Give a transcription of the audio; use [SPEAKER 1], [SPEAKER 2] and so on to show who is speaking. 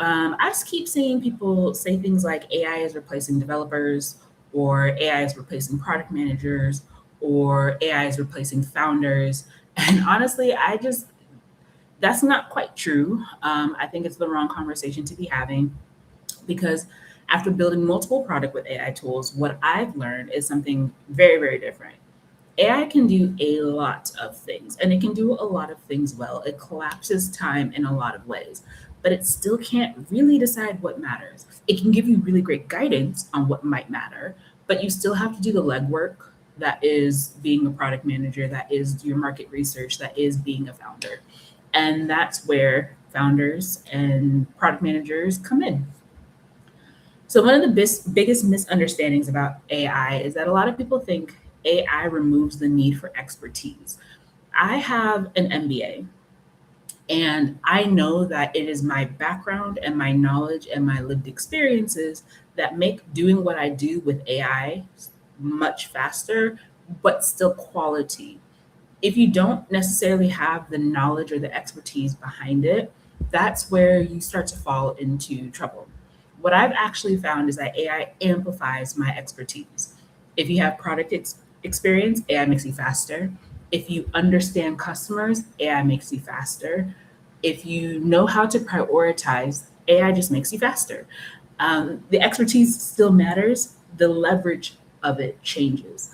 [SPEAKER 1] I just keep seeing people say things like AI is replacing developers, or AI is replacing product managers, or AI is replacing founders. And honestly, that's not quite true. I think it's the wrong conversation to be having, because after building multiple product with AI tools, what I've learned is something very, very different. AI can do a lot of things, and it can do a lot of things well. It collapses time in a lot of ways, but it still can't really decide what matters. It can give you really great guidance on what might matter, but you still have to do the legwork that is being a product manager, that is your market research, that is being a founder. And that's where founders and product managers come in. So, one of the biggest misunderstandings about AI is that a lot of people think AI removes the need for expertise. I have an MBA, and I know that it is my background and my knowledge and my lived experiences that make doing what I do with AI much faster, but still quality. If you don't necessarily have the knowledge or the expertise behind it, that's where you start to fall into trouble. What I've actually found is that AI amplifies my expertise. If you have experience, AI makes you faster. If you understand customers, AI makes you faster. If you know how to prioritize, AI just makes you faster. The expertise still matters, the leverage of it changes.